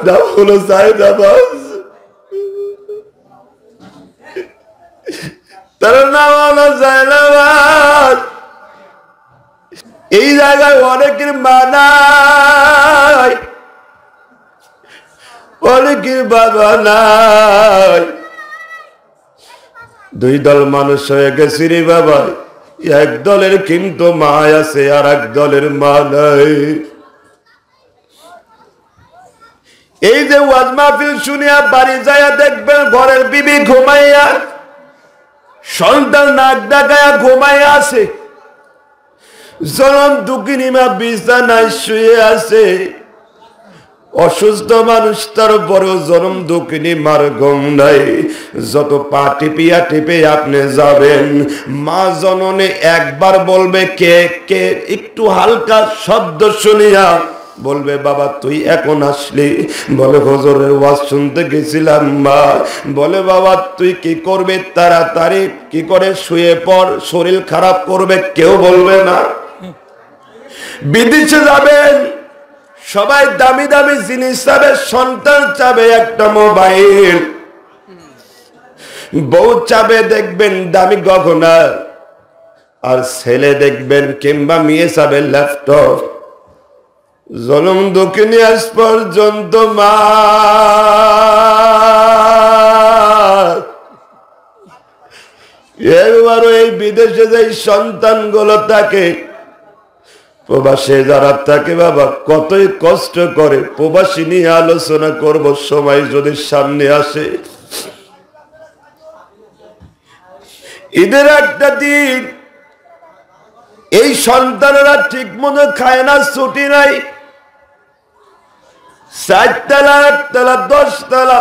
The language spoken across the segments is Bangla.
নাম হলো জায়নাবাজ, তার নাম হলো জায়নাবাজ। এই জায়গায় অনেকের মা নাই, অনেকের বাবা নাই। দুই দল মানুষ হয়ে গেছি রে বাবা, এক দলের কিন্তু মা আছে আর এক দলের মা নাই। এই যে ওয়াজ মাহফিল শুনিয়া বাড়ি যাইয়া দেখবেন ঘরের বিবি ঘুমাইয়া, সন্তান নাক ডাকায়া ঘুমাইয়া আছে, জনম দুঃখিনী মা বিছানায় শুয়ে আছে। অসুস্থ মানুষ তার বড় জনম দুঃখিনী মার ঘুম নাই। যত পা টিপিয়া টিপে আপনি যাবেন, মা জননে একবার বলবে কে কে, একটু হালকা শব্দ শুনিয়া বলবে বাবা তুই এখন আসলি? বলে হুজুরের ওয়াজ শুনতে গেছিলাম মা। বলে বাবা তুই কি করবে? তাড়াতাড়ি কি করে শুয়ে পড়, শরীর খারাপ করবে, কেউ বলবে না। বিদেশে যাবেন, সবাই দামি দামি জিনিস চাবে, সন্তান চাবে একটা মোবাইল, বউ চাবে দেখবেন দামি গহনা, আর ছেলে দেখবেন কিংবা মেয়ে চাবে ল্যাপটপ। জনম দুঃখিনী আজ পর্যন্ত মা একবারও এই বিদেশে যে সন্তানগুলো থাকে, প্রবাসে যারা থাকে বাবা কতই কষ্ট করে। প্রবাসী নিয়ে আলোচনা করব সময় যদি সামনে আসে। ঈদের একটা দিন এই সন্তানেরা ঠিক মতো খায় না, ছুটি নাই, 4 তলা 8 তলা 10 তলা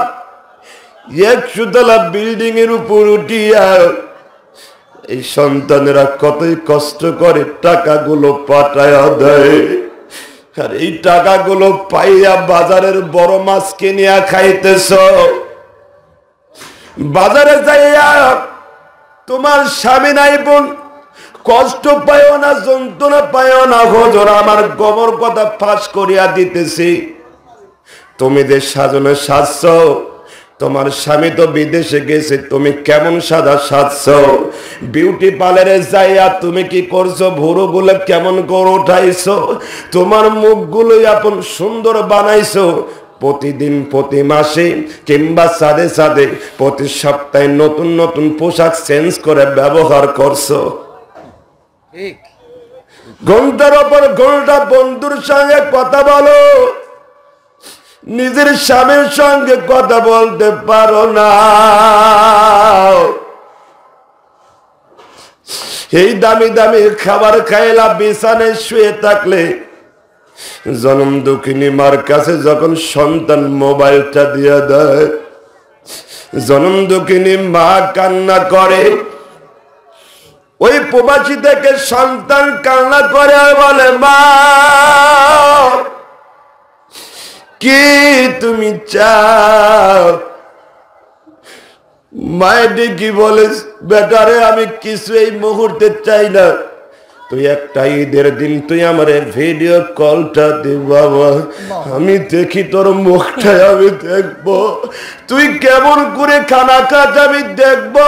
100 তলা বিল্ডিং এর উপর উঠিয়া এই সন্তানেরা কতই কষ্ট করে টাকাগুলো পাঠায়া দেয়। আর এই টাকাগুলো পাইয়া বাজারের বড় মাছ কিনিয়া খাইতেছ। বাজারে যাইয়া তোমার স্বামী নাই বোন, কষ্ট পাইও না, যন্ত্রণা পাইও না, হুজুর আমার গোবর কথা ফাঁস করিয়া দিতেছি। তুমি যে সাজনে সাজছ, তোমার স্বামী তো বিদেশে গেছে, তুমি কেমন সাদা সাজছ? বিউটি পার্লারে যাইয়া তুমি কি করছো? ভুরুগুলো কেমন করে উঠাইছো? তোমার মুখগুলোই আপন সুন্দর বানাইছো। প্রতিদিন, প্রতি মাসে কিংবা সাদে সাদে প্রতি সপ্তাহে নতুন নতুন পোশাক চেঞ্জ করে ব্যবহার করছো। ঘন্টার ওপর ঘন্টা বন্ধুর সঙ্গে কথা বলো, নিজের স্বামীর সঙ্গে কথা বলতে পারো না। এই দামি দামি খাবার খাইলা বিছানায় শুয়ে থাকলে জনম দুঃখিনী মার কাছে যখন সন্তান মোবাইলটা দিয়ে দেয়, জনম দুঃখিনী মা কান্না করে। ওই প্রবাসী থেকে সন্তান কান্না করে আর বলে মা কি তুমি চাও? মায়ের কি বলে, বেটারে আমি কিছু এই মুহূর্তে চাই না, তুই একটা ঈদের দিন তুই আমার ভিডিও কলটা দে বাবা, আমি দেখি তোর মুখটা, আমি দেখবো তুই কেমন করে খানা খাস, আমি দেখবো,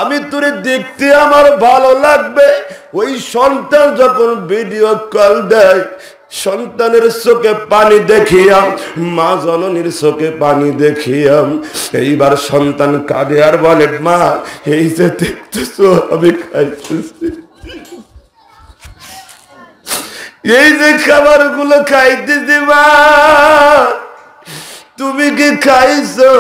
আমি তোরে দেখতে আমার ভালো লাগবে। ওই সন্তান যখন ভিডিও কল দেয়, সন্তানের চোখে পানি দেখিয়াম, মা জননীর চোখে পানি দেখিয়াম। এইবার সন্তান কাঁদে আর বলে মা এই যে দেখতেছো আমি খাইতেছি, এই যে খাবার গুলো খাইতেছি মা তুমি কি খাইছো?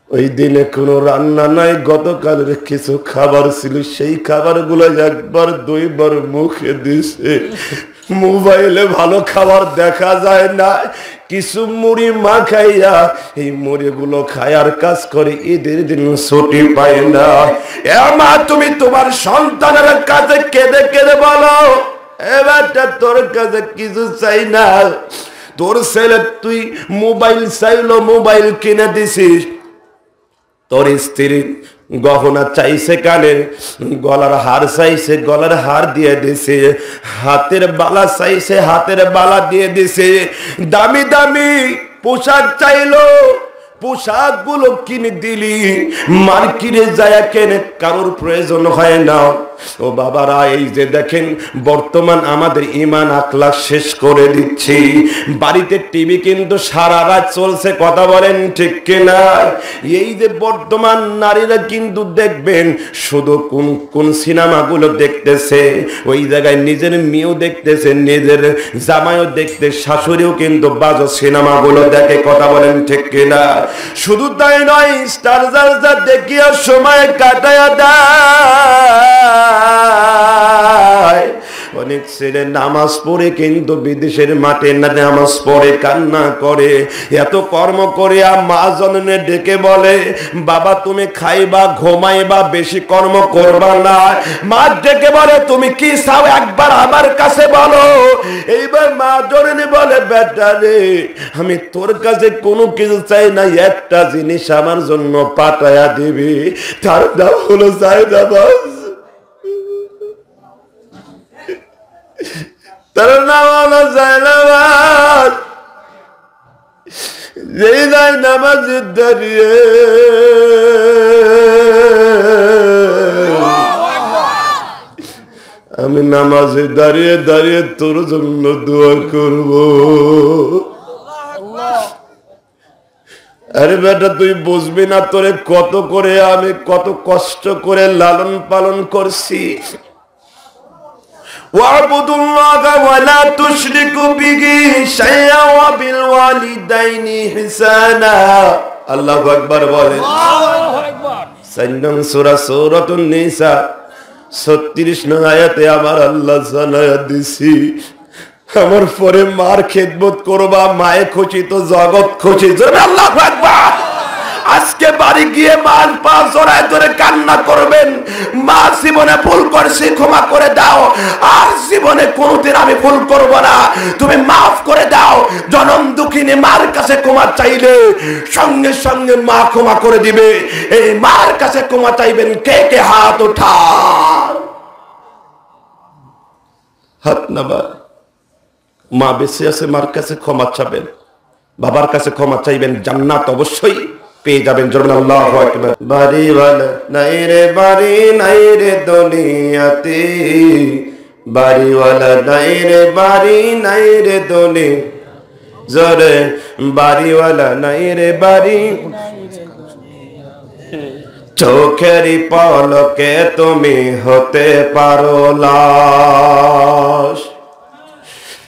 ওই দিনে কোনো রান্না নাই, গতকালের কিছু খাবার ছিল, সেই খাবার গুলো একবার 2 বার মুখে দিছে। মোবাইলে ভালো খাবার দেখা যায় না, কিছু মুড়ি মাখাইয়া এই মুড়ি গুলো খায়ার কাজ করে, ঈদের দিন ছুটি পায় না। এ মা তুমি তোমার সন্তানের কাছে কেঁদে কেঁদে বলো এবারটা তোর কাছে কিছু চাই না, তোর ছেলে তুই মোবাইল চাইলো মোবাইল কিনে দিছিস, তোর স্ত্রী গহনা চাইছে কানের, গলার হার চাইছে গলার হার দিয়ে দিছে, হাতের বালা চাইছে হাতের বালা দিয়ে দিছে, দামি দামি পোশাক চাইলো পোশাক গুলো কিনে দিলি, মার্কেটে যায় কেনে কারোর প্রয়োজন হয় না। ও বাবারা, এই যে দেখেন বর্তমান আমাদের ঈমান আখলাক শেষ করে দিচ্ছি। বাড়িতে টিভি কিন্তু সারা রাত চলছে, কথা বলেন ঠিক কিনা? এই যে বর্তমান নারীরা কিন্তু দেখবেন শুধু কোন কোন সিনেমাগুলো দেখতেছে, ওই জায়গায় নিজের মেয়েও দেখতেছে, নিজের জামাইও দেখতে, শাশুড়িও কিন্তু বাজে সিনেমাগুলো দেখে, কথা বলেন ঠিক কিনা? শুধু তাই নয়, স্টার জলসা দেখিয়া সময় কাটায়া দেয়। অনেক ছেলে নামাজ পড়ে কিন্তু বিদেশের মাঠে নামাজ পড়ে কান্না করে, এত কর্ম করে মা জননে ডেকে বলে বাবা তুমি খাইবা ঘুমাইবা, বেশি কর্ম করবা না। মা ডেকে বলে তুমি কি চাও একবার আমার কাছে বলো। এইবার মা জননে বলে বেটা রে, আমি তোর কাছে কোনো কিছু চাই না, একটা জিনিস আমার জন্য পাঠায়া দিবি, তার নাম হলো জায়নামাজ। তার নাম হলো জায়নামাজ। যেই জায়নামাজের দাঁড়িয়ে আমি নামাজে দাঁড়িয়ে দাঁড়িয়ে তোর জন্য দোয়া করব। আরে বেটা তুই বুঝবি না, তোরে কত করে আমি কত কষ্ট করে লালন পালন করছি। ওয়াবুদুল্লাহ ওয়ালা তুশরিকু বিহি শাইআ ওয়া বিল ওয়ালিদাইনি ইহসানা। আল্লাহু আকবার বলেন। আল্লাহু আকবার। সাইন্নাম সূরাতুন নিসা 36 নং আয়াতে আমার আল্লাহ জানায়া দিছি, আমার পরে মার খেদমত করবা, মায়ে খুশি তো জগৎ খুশি। আল্লাহু আকবার। আজকে বাড়ি গিয়ে মার পা জড়ায় ধরে কান্না করবেন, মা জীবনে ভুল করছি ক্ষমা করে দাও, আর জীবনে কোনোদিন আমি ভুল করব না, তুমি মাফ করে দাও। জনম দুঃখিনী মার কাছে ক্ষমা চাইলে সঙ্গে সঙ্গে মা ক্ষমা করে দিবে। এই মার কাছে ক্ষমা চাইবেন কে কে? হাত ওঠান, হাত নামা। মা বেঁচে আছে, মার কাছে ক্ষমা চাবেন, বাবার কাছে ক্ষমা চাইবেন, জান্নাত অবশ্যই পেয়ে যাবেন। জোরে আল্লাহু আকবার। বাড়িওয়ালা নাই রে বাড়ি নাই রে দুনিয়াতে, বাড়িওয়ালা নাই রে বাড়ি নাই রে দুনি, জোরে বাড়িওয়ালা নাই রে বাড়ি। চোখেরই পলকে তুমি হতে পারো লাশ,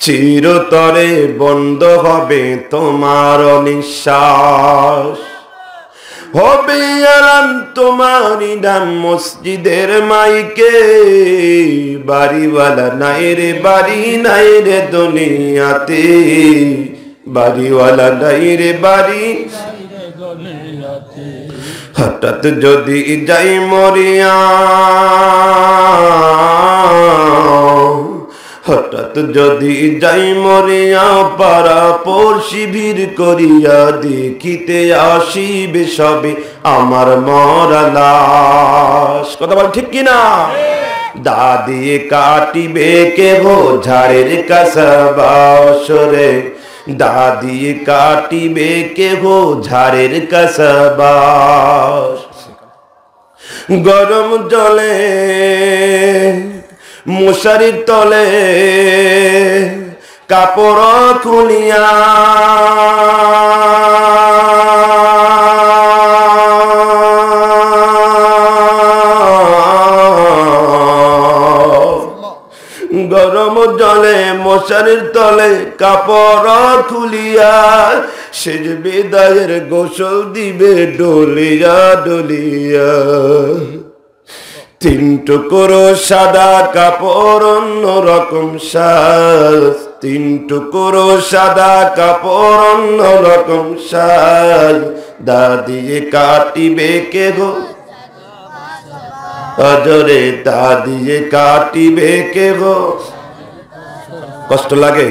চিরতরে বন্ধ হবে তোমার নিঃশ্বাস, হবে আলাম তোমারি নাম মসজিদের মাইকে। বাড়িওয়ালা নাই রে বাড়ি নাই রে দুনিয়াতে, বাড়িওয়ালা নাই রে বাড়ি। হঠাৎ যদি যাই মরিয়া, হঠাৎ যদি যাই মরিয়া, পাড়া পড়শি ভিড় করিয়া দেখিতে আসিবে সবে আমার মরা লাশ। কথা বল ঠিক কিনা? দাদি কাটিবে কেহ ঝাড়ের কাছা বাসরে, দাদি কাটিবে কেহ ঝাড়ের কাছা বাস। গরম জলে মশারির তলে কাপড় খুলিয়া, গরম জলে মশারির তলে কাপড় খুলিয়া, শেষ বিদায়ের গোসল দিবে ডলিয়া ডলিয়া। তিন টুকরো সাদা কাপড় অন্য রকম সাজ, তিন টুকরো সাদা কাপড় অন্য রকম সাজ। দাদি কাটিবে কে গো অজরে, দাদি কাটিবে কে গো। কষ্ট লাগে?